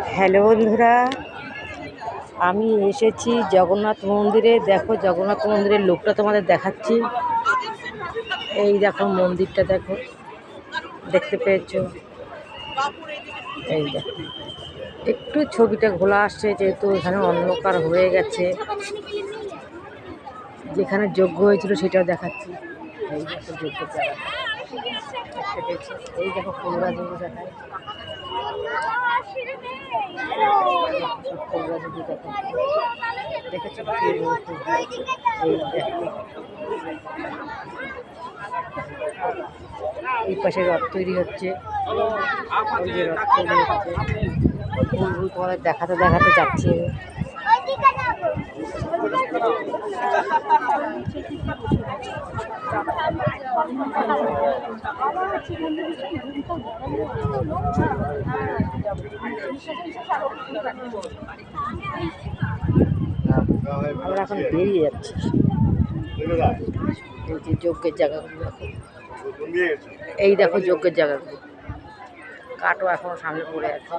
Hello বন্ধুরা, আমি এসেছি জগন্নাথ মন্দিরে। দেখো জগন্নাথ মন্দিরের লোকটা তোমাদের দেখাচ্ছি। এই দেখো মন্দিরটা, দেখো, দেখতে পেয়েছো? এই দেখো, একটু ছবিটা ঘোলা আসছে যেহেতু এখানে অন্ধকার হয়ে গেছে। যেখানে যজ্ঞ হয়েছিল সেটাও দেখাচ্ছি। এই দেখো যজ্ঞের জায়গা দেখতে পেয়েছো? এই দেখো ফুল গাছগুলো দেখায়। ফুল গাছগুলো দেখো, দেখেছো? এই দেখো, এই পাশে রথ তৈরি হচ্ছে। ওই যে রথ তৈরি হচ্ছে, ফুলগুলো তোমাদের দেখাতে দেখাতে যাচ্ছি। আমরা এখন বেরিয়ে যাচ্ছি। এই যে যজ্ঞের জায়গাগুলো দেখো, এই দেখো যজ্ঞের জায়গাগুলো। কাঠও এখনো সামনে পড়ে আছে।